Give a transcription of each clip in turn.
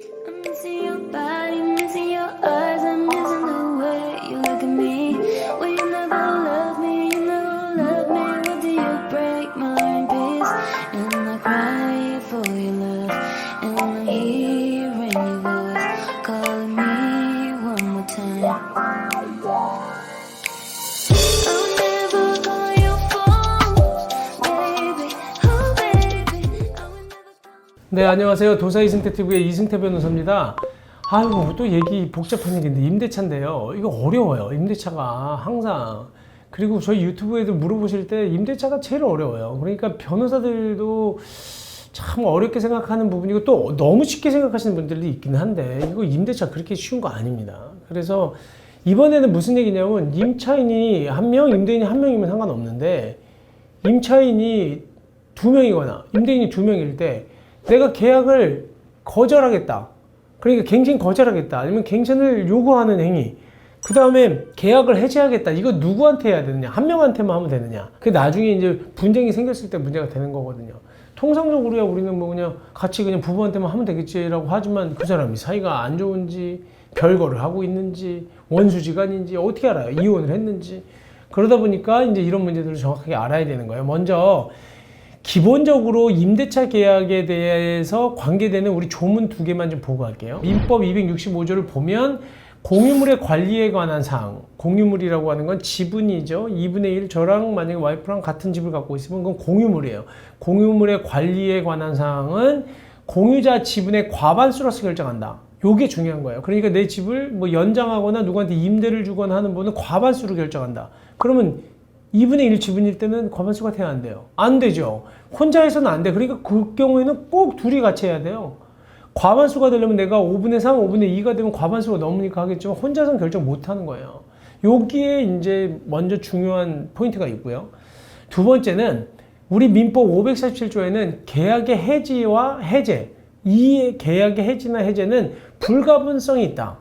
I'm missing your body, missing your eyes, I'm missing the way you look at me. Well, you never love me, you never love me. What do you break my peace? And I cry for your love, and I'm hearing your voice calling me one more time. I'll never call your phone, baby, oh baby. I will never. 네, 안녕하세요. 도사 이승태TV의 이승태 변호사입니다. 아이고, 또 얘기 복잡한 얘기인데, 임대차인데요. 이거 어려워요. 임대차가 항상. 그리고 저희 유튜브에도 물어보실 때 임대차가 제일 어려워요. 그러니까 변호사들도 참 어렵게 생각하는 부분이고 또 너무 쉽게 생각하시는 분들도 있긴 한데, 이거 임대차 그렇게 쉬운 거 아닙니다. 그래서 이번에는 무슨 얘기냐면, 임차인이 한 명, 임대인이 한 명이면 상관없는데, 임차인이 두 명이거나 임대인이 두 명일 때 내가 계약을 거절하겠다. 그러니까 갱신 거절하겠다. 아니면 갱신을 요구하는 행위. 그 다음에 계약을 해지하겠다. 이거 누구한테 해야 되느냐? 한 명한테만 하면 되느냐? 그 나중에 이제 분쟁이 생겼을 때 문제가 되는 거거든요. 통상적으로야 우리는 뭐 그냥 같이 그냥 부부한테만 하면 되겠지라고 하지만 그 사람이 사이가 안 좋은지, 별거를 하고 있는지, 원수지간인지 어떻게 알아요? 이혼을 했는지. 그러다 보니까 이제 이런 문제들을 정확하게 알아야 되는 거예요. 먼저 기본적으로 임대차 계약에 대해서 관계되는 우리 조문 두 개만 좀 보고 갈게요. 민법 265조를 보면 공유물의 관리에 관한 사항, 공유물이라고 하는 건 지분이죠. 2분의 1, 저랑 만약에 와이프랑 같은 집을 갖고 있으면 그건 공유물이에요. 공유물의 관리에 관한 사항은 공유자 지분의 과반수로서 결정한다. 요게 중요한 거예요. 그러니까 내 집을 뭐 연장하거나 누구한테 임대를 주거나 하는 분은 과반수로 결정한다. 그러면 2분의 1 지분일 때는 과반수가 돼야 안 돼요. 안 되죠. 혼자 해서는 안 돼. 그러니까 그 경우에는 꼭 둘이 같이 해야 돼요. 과반수가 되려면 내가 5분의 3, 5분의 2가 되면 과반수가 넘으니까 하겠지만 혼자서는 결정 못 하는 거예요. 여기에 이제 먼저 중요한 포인트가 있고요. 두 번째는 우리 민법 547조에는 계약의 해지와 해제, 이 계약의 해지나 해제는 불가분성이 있다.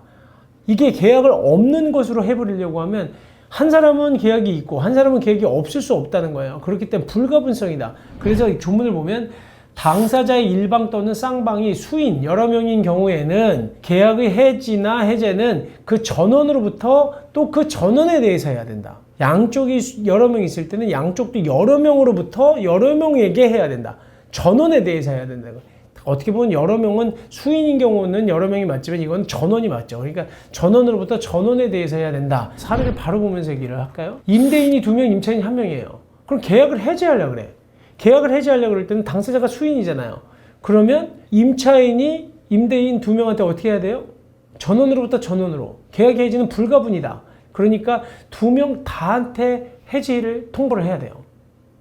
이게 계약을 없는 것으로 해버리려고 하면 한 사람은 계약이 있고 한 사람은 계약이 없을 수 없다는 거예요. 그렇기 때문에 불가분성이다. 그래서 조문을 보면 당사자의 일방 또는 쌍방이 수인 여러 명인 경우에는 계약의 해지나 해제는 그 전원으로부터 또 그 전원에 대해서 해야 된다. 양쪽이 여러 명 있을 때는 양쪽도 여러 명으로부터 여러 명에게 해야 된다. 전원에 대해서 해야 된다. 어떻게 보면 여러 명은 수인인 경우는 여러 명이 맞지만 이건 전원이 맞죠. 그러니까 전원으로부터 전원에 대해서 해야 된다. 사례를 바로 보면서 얘기를 할까요? 임대인이 두 명, 임차인이 한 명이에요. 그럼 계약을 해지하려고 그래. 계약을 해지하려고 그럴 때는 당사자가 수인이잖아요. 그러면 임차인이 임대인 두 명한테 어떻게 해야 돼요? 전원으로부터 전원으로. 계약 해지는 불가분이다. 그러니까 두 명 다한테 해지를 통보를 해야 돼요.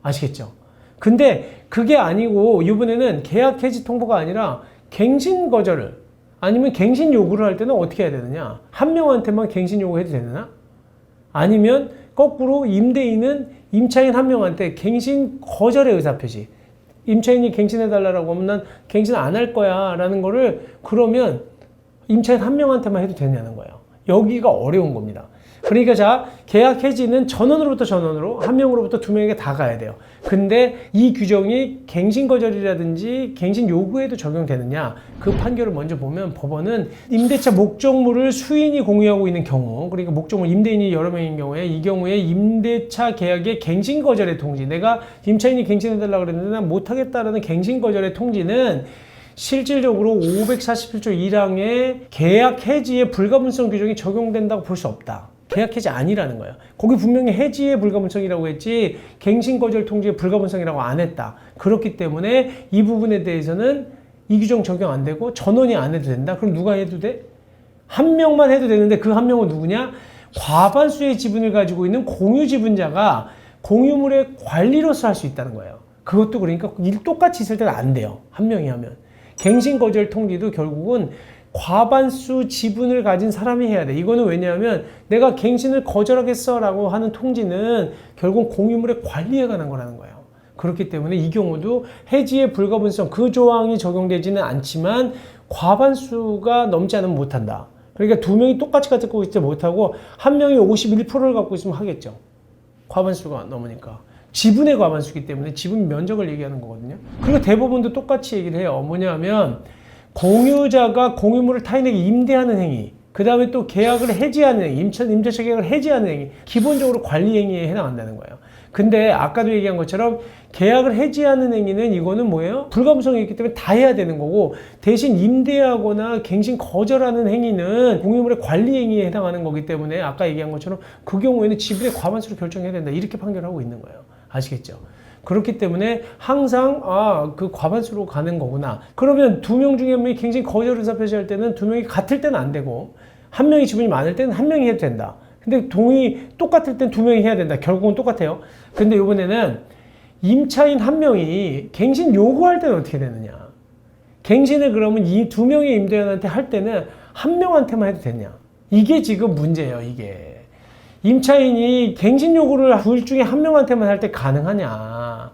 아시겠죠? 근데 그게 아니고 이번에는 계약 해지 통보가 아니라 갱신 거절을 아니면 갱신 요구를 할 때는 어떻게 해야 되느냐? 한 명한테만 갱신 요구해도 되느냐? 아니면 거꾸로 임대인은 임차인 한 명한테 갱신 거절의 의사표시. 임차인이 갱신해달라고 하면 난 갱신 안 할 거야 라는 거를 그러면 임차인 한 명한테만 해도 되냐는 거예요. 여기가 어려운 겁니다. 그러니까 자, 계약 해지는 전원으로부터 전원으로 한 명으로부터 두 명에게 다 가야 돼요. 근데 이 규정이 갱신 거절이라든지 갱신 요구에도 적용되느냐? 그 판결을 먼저 보면 법원은 임대차 목적물을 수인이 공유하고 있는 경우, 그러니까 목적물 임대인이 여러 명인 경우에 이 경우에 임대차 계약의 갱신 거절의 통지, 내가 임차인이 갱신해달라고 그랬는데 난 못하겠다라는 갱신 거절의 통지는 실질적으로 547조 1항의 계약 해지의 불가분성 규정이 적용된다고 볼 수 없다. 계약 해지 아니라는 거예요. 거기 분명히 해지의 불가분성이라고 했지 갱신 거절 통지의 불가분성이라고 안 했다. 그렇기 때문에 이 부분에 대해서는 이 규정 적용 안 되고 전원이 안 해도 된다. 그럼 누가 해도 돼? 한 명만 해도 되는데 그 한 명은 누구냐? 과반수의 지분을 가지고 있는 공유 지분자가 공유물의 관리로서 할 수 있다는 거예요. 그것도 그러니까 똑같이 있을 때는 안 돼요. 한 명이 하면. 갱신 거절 통지도 결국은 과반수 지분을 가진 사람이 해야 돼. 이거는 왜냐하면 내가 갱신을 거절하겠어 라고 하는 통지는 결국 공유물의 관리에 관한 거라는 거예요. 그렇기 때문에 이 경우도 해지의 불가분성 그 조항이 적용되지는 않지만 과반수가 넘지 않으면 못한다. 그러니까 두 명이 똑같이 갖고 있지 못하고 한 명이 51%를 갖고 있으면 하겠죠. 과반수가 넘으니까. 지분의 과반수기 때문에 지분 면적을 얘기하는 거거든요. 그리고 대법원도 똑같이 얘기를 해요. 뭐냐면 공유자가 공유물을 타인에게 임대하는 행위, 그 다음에 또 계약을 해지하는 행위, 임대차 계약을 해지하는 행위, 기본적으로 관리 행위에 해당한다는 거예요. 근데 아까도 얘기한 것처럼 계약을 해지하는 행위는 이거는 뭐예요? 불가분성이 있기 때문에 다 해야 되는 거고, 대신 임대하거나 갱신 거절하는 행위는 공유물의 관리 행위에 해당하는 거기 때문에 아까 얘기한 것처럼 그 경우에는 지분의 과반수로 결정해야 된다, 이렇게 판결하고 있는 거예요. 아시겠죠? 그렇기 때문에 항상 그 과반수로 가는 거구나. 그러면 두 명 중에 한 명이 갱신 거절 의사 표시할 때는 두 명이 같을 때는 안 되고, 한 명이 지분이 많을 때는 한 명이 해도 된다. 근데 똑같을 땐 두 명이 해야 된다. 결국은 똑같아요. 근데 이번에는 임차인 한 명이 갱신 요구할 때는 어떻게 되느냐. 갱신을 그러면 이 두 명의 임대인한테 할 때는 한 명한테만 해도 되냐. 이게 지금 문제예요, 이게. 임차인이 갱신 요구를 둘 중에 한 명한테만 할 때 가능하냐.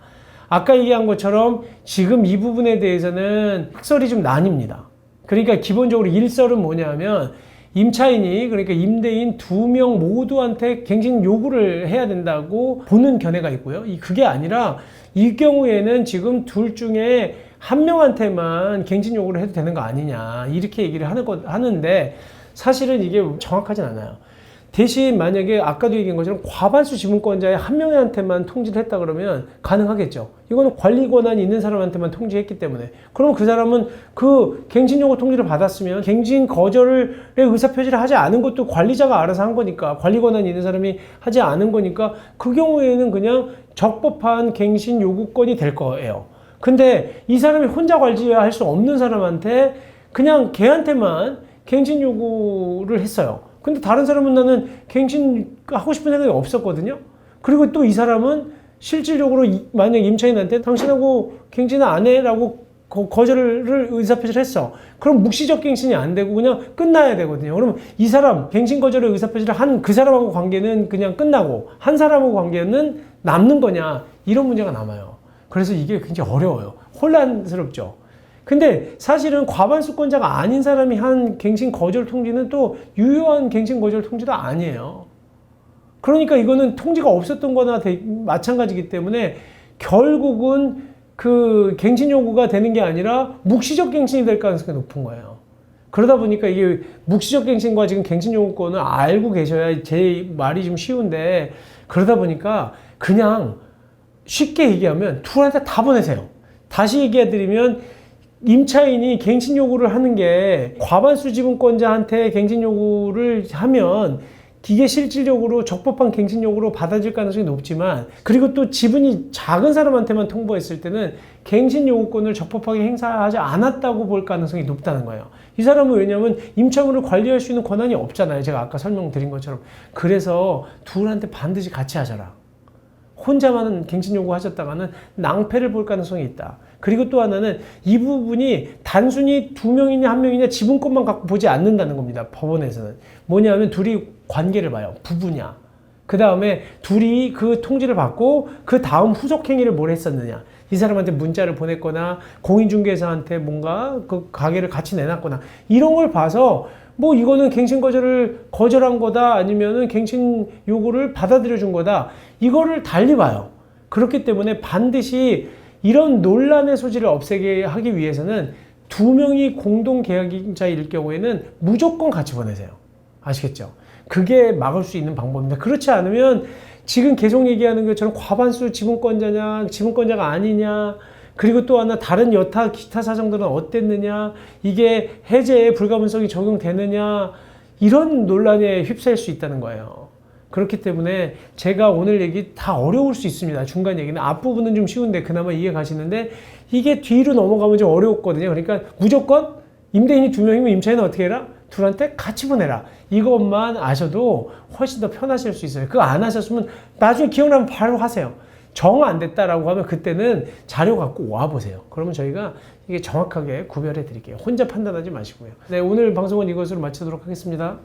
아까 얘기한 것처럼 지금 이 부분에 대해서는 흑설이 좀 나뉩니다. 그러니까 기본적으로 일설은 뭐냐면 임차인이, 그러니까 임대인 두 명 모두한테 갱신 요구를 해야 된다고 보는 견해가 있고요. 그게 아니라 이 경우에는 지금 둘 중에 한 명한테만 갱신 요구를 해도 되는 거 아니냐, 이렇게 얘기를 하는데 사실은 이게 정확하진 않아요. 대신 만약에 아까도 얘기한 것처럼 과반수 지분권자의 한 명한테만 통지를 했다 그러면 가능하겠죠. 이거는 관리 권한이 있는 사람한테만 통지했기 때문에. 그럼 그 사람은 그 갱신 요구 통지를 받았으면 갱신 거절의 의사표시를 하지 않은 것도 관리자가 알아서 한 거니까, 관리 권한이 있는 사람이 하지 않은 거니까 그 경우에는 그냥 적법한 갱신 요구권이 될 거예요. 근데 이 사람이 혼자 관리할 수 없는 사람한테 그냥 걔한테만 갱신 요구를 했어요. 근데 다른 사람은 나는 갱신 하고 싶은 생각이 없었거든요. 그리고 또 이 사람은 실질적으로 만약 임차인한테 당신하고 갱신 안 해라고 거절을 의사표시를 했어. 그럼 묵시적 갱신이 안 되고 그냥 끝나야 되거든요. 그러면 이 사람 갱신 거절의 의사표시를 한 그 사람하고 관계는 그냥 끝나고 한 사람하고 관계는 남는 거냐, 이런 문제가 남아요. 그래서 이게 굉장히 어려워요. 혼란스럽죠. 근데 사실은 과반수권자가 아닌 사람이 한 갱신 거절 통지는 또 유효한 갱신 거절 통지도 아니에요. 그러니까 이거는 통지가 없었던 거나 마찬가지이기 때문에 결국은 그 갱신 요구가 되는 게 아니라 묵시적 갱신이 될 가능성이 높은 거예요. 그러다 보니까 이게 묵시적 갱신과 지금 갱신 요구권을 알고 계셔야 제 말이 좀 쉬운데, 그러다 보니까 그냥 쉽게 얘기하면 둘한테 다 보내세요. 다시 얘기해드리면 임차인이 갱신 요구를 하는 게 과반수 지분권자한테 갱신 요구를 하면 이게 실질적으로 적법한 갱신 요구로 받아질 가능성이 높지만, 그리고 또 지분이 작은 사람한테만 통보했을 때는 갱신 요구권을 적법하게 행사하지 않았다고 볼 가능성이 높다는 거예요. 이 사람은 왜냐하면 임차물을 관리할 수 있는 권한이 없잖아요. 제가 아까 설명드린 것처럼. 그래서 둘한테 반드시 같이 하셔라. 혼자만 갱신 요구하셨다가는 낭패를 볼 가능성이 있다. 그리고 또 하나는 이 부분이 단순히 두 명이냐 한 명이냐 지분권만 갖고 보지 않는다는 겁니다. 법원에서는. 뭐냐면 둘이 관계를 봐요. 부부냐. 그 다음에 둘이 그 통지를 받고 그 다음 후속 행위를 뭘 했었느냐. 이 사람한테 문자를 보냈거나 공인중개사한테 뭔가 그 가게를 같이 내놨거나 이런 걸 봐서 뭐 이거는 갱신 거절을 거절한 거다, 아니면은 갱신 요구를 받아들여 준 거다, 이거를 달리 봐요. 그렇기 때문에 반드시 이런 논란의 소지를 없애게 하기 위해서는 두 명이 공동 계약자일 경우에는 무조건 같이 보내세요. 아시겠죠? 그게 막을 수 있는 방법입니다. 그렇지 않으면 지금 계속 얘기하는 것처럼 과반수 지분권자냐 지분권자가 아니냐, 그리고 또 하나 다른 여타 기타 사정들은 어땠느냐, 이게 해제의 불가분성이 적용되느냐, 이런 논란에 휩싸일 수 있다는 거예요. 그렇기 때문에 제가 오늘 얘기 다 어려울 수 있습니다. 중간 얘기는 앞부분은 좀 쉬운데 그나마 이해 가시는데, 이게 뒤로 넘어가면 좀 어려웠거든요. 그러니까 무조건 임대인이 두 명이면 임차인은 어떻게 해라? 둘한테 같이 보내라. 이것만 아셔도 훨씬 더 편하실 수 있어요. 그거 안 하셨으면 나중에 기억나면 바로 하세요. 정 안 됐다라고 하면 그때는 자료 갖고 와보세요. 그러면 저희가 이게 정확하게 구별해 드릴게요. 혼자 판단하지 마시고요. 네, 오늘 방송은 이것으로 마치도록 하겠습니다.